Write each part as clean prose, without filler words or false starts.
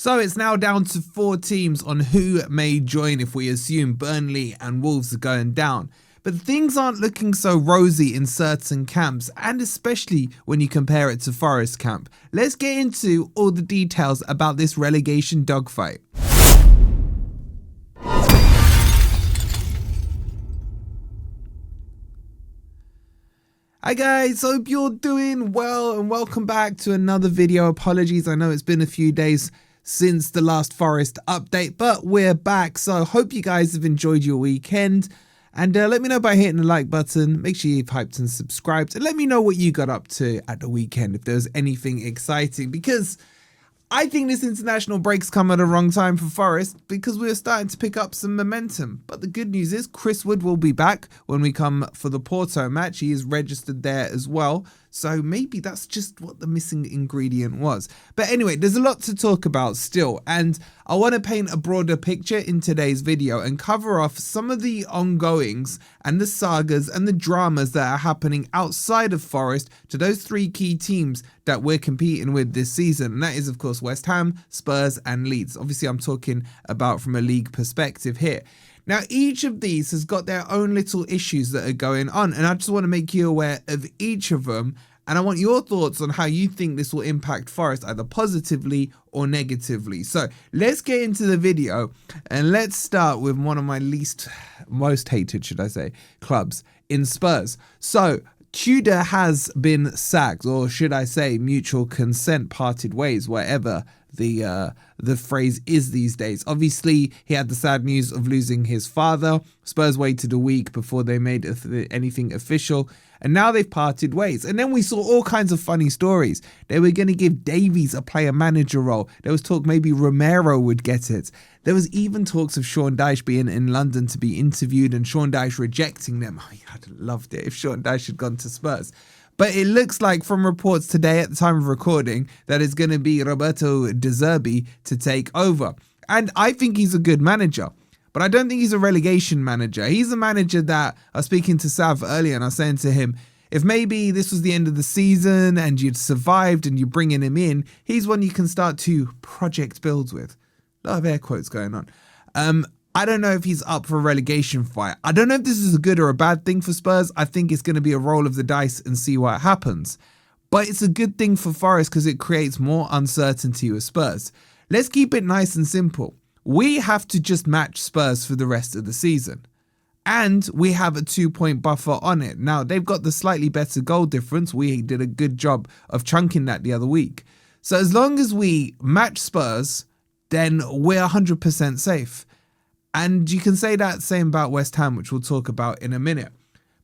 So it's now down to 4 teams on who may join if we assume Burnley and Wolves are going down. But things aren't looking so rosy in certain camps, and especially when you compare it to Forest camp. Let's get into all the details about this relegation dogfight. Hi guys, hope you're doing well and welcome back to another video. Apologies, I know it's been a few days since the last Forest update, but we're back. So hope you guys have enjoyed your weekend. And let me know by hitting the like button. Make sure you've hyped and subscribed. And let me know what you got up to at the weekend, if there was anything exciting. Because I think this international break's come at a wrong time for Forest, because we're starting to pick up some momentum. But the good news is Chris Wood will be back when we come for the Porto match. He is registered there as well. So maybe that's just what the missing ingredient was. But anyway, there's a lot to talk about still. And I want to paint a broader picture in today's video and cover off some of the ongoings and the sagas and the dramas that are happening outside of Forest to those 3 key teams that we're competing with this season. And that is, of course, West Ham, Spurs and Leeds. Obviously, I'm talking about from a league perspective here. Now, each of these has got their own little issues that are going on, and I just want to make you aware of each of them, and I want your thoughts on how you think this will impact Forest, either positively or negatively. So let's get into the video, and let's start with one of my most hated, should I say, clubs in Spurs. So Tudor has been sacked, or should I say mutual consent, parted ways, whatever the phrase is these days. Obviously, he had the sad news of losing his father. Spurs waited a week before they made anything official, and now they've parted ways. And then we saw all kinds of funny stories. They were going to give Davies a player-manager role. There was talk maybe Romero would get it. There was even talks of Sean Dyche being in London to be interviewed and Sean Dyche rejecting them. I'd have loved it if Sean Dyche had gone to Spurs. But it looks like from reports today at the time of recording that it's going to be Roberto De Zerbi to take over. And I think he's a good manager, but I don't think he's a relegation manager. He's a manager that I was speaking to Sav earlier, and I was saying to him, if maybe this was the end of the season and you'd survived and you're bringing him in, he's one you can start to project builds with. A lot of air quotes going on. I don't know if he's up for a relegation fight. I don't know if this is a good or a bad thing for Spurs. I think it's going to be a roll of the dice and see what happens. But it's a good thing for Forest because it creates more uncertainty with Spurs. Let's keep it nice and simple. We have to just match Spurs for the rest of the season. And we have a 2-point buffer on it. Now, they've got the slightly better goal difference. We did a good job of chunking that the other week. So as long as we match Spurs, then we're 100% safe. And you can say that same about West Ham, which we'll talk about in a minute.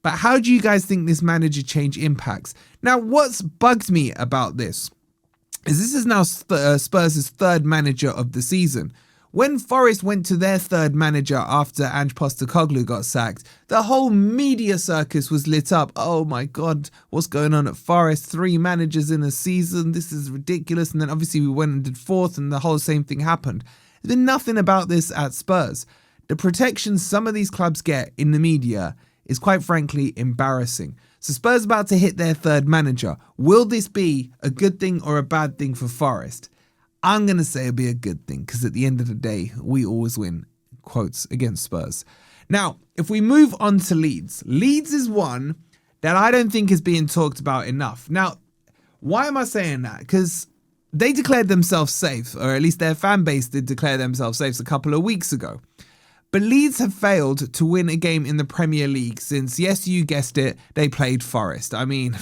But how do you guys think this manager change impacts? Now, what's bugged me about this is this is now Spurs' 3rd manager of the season. When Forest went to their 3rd manager after Ange Postecoglou got sacked, the whole media circus was lit up. Oh my God, what's going on at Forest? 3 managers in a season. This is ridiculous. And then obviously we went and did 4th and the whole same thing happened. There's been nothing about this at Spurs. The protection some of these clubs get in the media is quite frankly embarrassing. So Spurs about to hit their 3rd manager. Will this be a good thing or a bad thing for Forest? I'm going to say it'll be a good thing because at the end of the day, we always win, quotes, against Spurs. Now, if we move on to Leeds. Leeds is one that I don't think is being talked about enough. Now, why am I saying that? Because they declared themselves safe, or at least their fan base did declare themselves safe a couple of weeks ago. But Leeds have failed to win a game in the Premier League since, yes, you guessed it, they played Forest. I mean,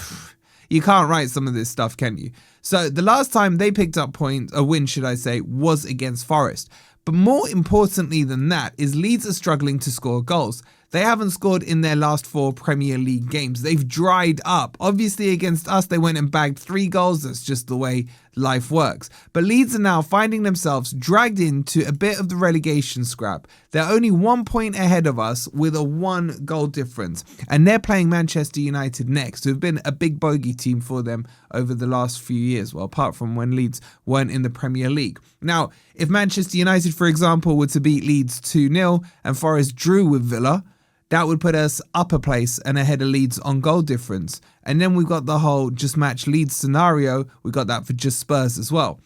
you can't write some of this stuff, can you? So the last time they picked up a win, should I say, was against Forest. But more importantly than that is Leeds are struggling to score goals. They haven't scored in their last 4 Premier League games. They've dried up. Obviously, against us, they went and bagged 3 goals. That's just the way life works. But Leeds are now finding themselves dragged into a bit of the relegation scrap. They're only 1 point ahead of us with a 1 goal difference. And they're playing Manchester United next, who have been a big bogey team for them over the last few years. Well, apart from when Leeds weren't in the Premier League. Now, if Manchester United, for example, were to beat Leeds 2-0 and Forest drew with Villa, that would put us up a place and ahead of Leeds on goal difference. And then we've got the whole just match Leeds scenario. We got that for just Spurs as well.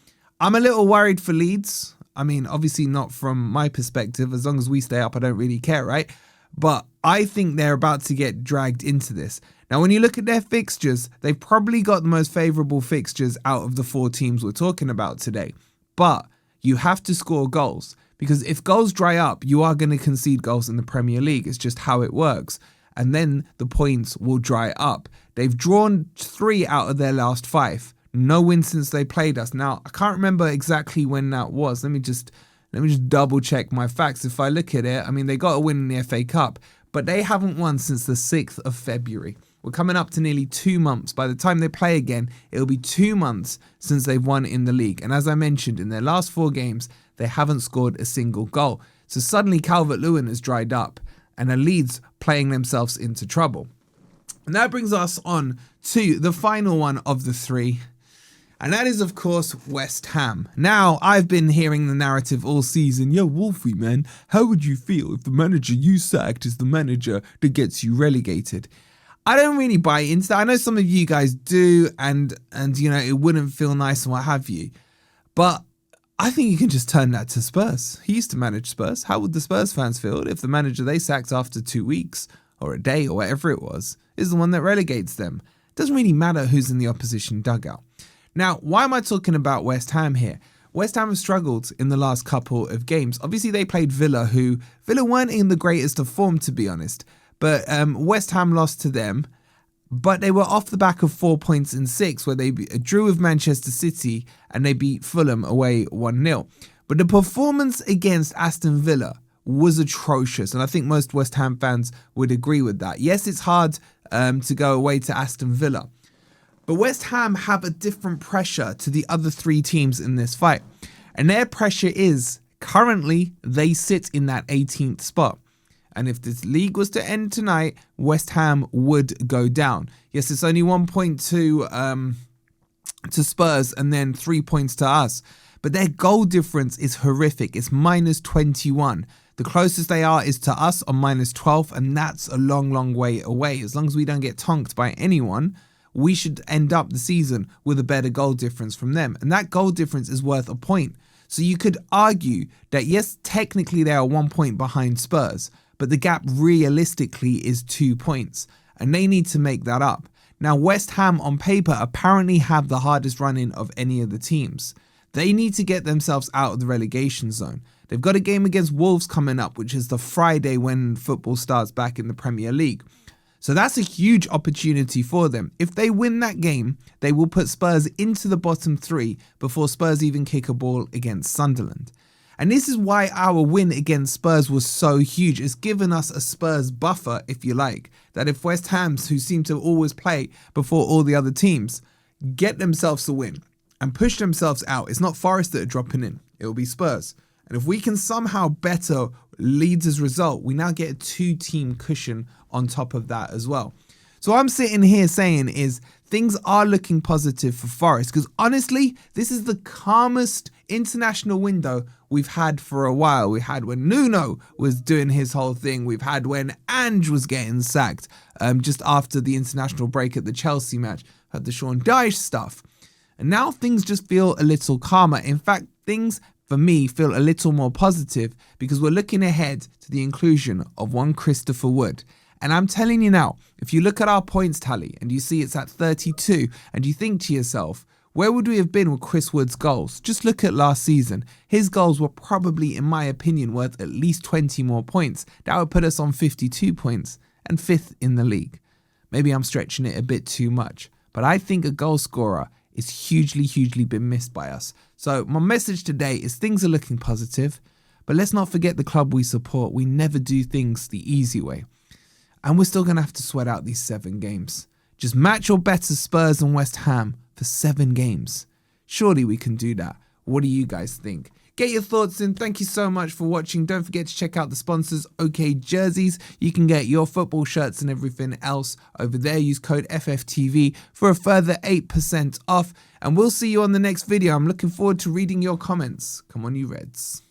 I'm a little worried for Leeds. I mean, obviously not from my perspective. As long as we stay up, I don't really care, right? But I think they're about to get dragged into this. Now, when you look at their fixtures, they've probably got the most favourable fixtures out of the 4 teams we're talking about today. But you have to score goals, because if goals dry up, you are going to concede goals in the Premier League. It's just how it works. And then the points will dry up. They've drawn 3 out of their last 5. No win since they played us. Now, I can't remember exactly when that was. Let me just double check my facts. If I look at it, I mean, they got a win in the FA Cup, but they haven't won since the 6th of February. We're coming up to nearly 2 months. By the time they play again, it'll be 2 months since they've won in the league. And as I mentioned, in their last 4 games, they haven't scored a single goal. So suddenly Calvert-Lewin has dried up and are Leeds playing themselves into trouble. And that brings us on to the final one of the 3. And that is, of course, West Ham. Now, I've been hearing the narrative all season. Yo, Wolfie, man, how would you feel if the manager you sacked is the manager that gets you relegated? I don't really buy into that. I know some of you guys do, and you know, it wouldn't feel nice and what have you. But I think you can just turn that to Spurs. He used to manage Spurs. How would the Spurs fans feel if the manager they sacked after 2 weeks or a day or whatever it was is the one that relegates them? It doesn't really matter who's in the opposition dugout. Now, why am I talking about West Ham here? West Ham have struggled in the last couple of games. Obviously, they played Villa, who Villa weren't in the greatest of form, to be honest. But West Ham lost to them. But they were off the back of 4 points in 6, where they drew with Manchester City and they beat Fulham away 1-0. But the performance against Aston Villa was atrocious. And I think most West Ham fans would agree with that. Yes, it's hard to go away to Aston Villa. But West Ham have a different pressure to the other 3 teams in this fight. And their pressure is, currently, they sit in that 18th spot. And if this league was to end tonight, West Ham would go down. Yes, it's only 1 point to Spurs and then 3 points to us. But their goal difference is horrific. It's minus 21. The closest they are is to us on minus 12. And that's a long, long way away. As long as we don't get tonked by anyone, we should end up the season with a better goal difference from them. And that goal difference is worth a point. So you could argue that, yes, technically they are 1 point behind Spurs, but the gap realistically is 2 points. And they need to make that up. Now, West Ham on paper apparently have the hardest run-in of any of the teams. They need to get themselves out of the relegation zone. They've got a game against Wolves coming up, which is the Friday when football starts back in the Premier League. So that's a huge opportunity for them. If they win that game, they will put Spurs into the bottom 3 before Spurs even kick a ball against Sunderland. And this is why our win against Spurs was so huge. It's given us a Spurs buffer, if you like, that if West Ham's, who seem to always play before all the other teams, get themselves a win and push themselves out, it's not Forest that are dropping in, it will be Spurs. And if we can somehow better Leeds' result, we now get a 2-team cushion on top of that as well. So what I'm sitting here saying is things are looking positive for Forest, because honestly, this is the calmest international window we've had for a while. We had when Nuno was doing his whole thing. We've had when Ange was getting sacked just after the international break at the Chelsea match. Had the Sean Dyche stuff. And now things just feel a little calmer. In fact, things for me feel a little more positive because we're looking ahead to the inclusion of one Christopher Wood. And I'm telling you now, if you look at our points tally and you see it's at 32 and you think to yourself, where would we have been with Chris Wood's goals? Just look at last season. His goals were probably, in my opinion, worth at least 20 more points. That would put us on 52 points and 5th in the league. Maybe I'm stretching it a bit too much, but I think a goal scorer is hugely been missed by us. So my message today is things are looking positive, but let's not forget the club we support. We never do things the easy way. And we're still going to have to sweat out these 7 games. Just match or better Spurs and West Ham for 7 games. Surely we can do that. What do you guys think? Get your thoughts in. Thank you so much for watching. Don't forget to check out the sponsors, OK Jerseys. You can get your football shirts and everything else over there. Use code FFTV for a further 8% off. And we'll see you on the next video. I'm looking forward to reading your comments. Come on, you Reds.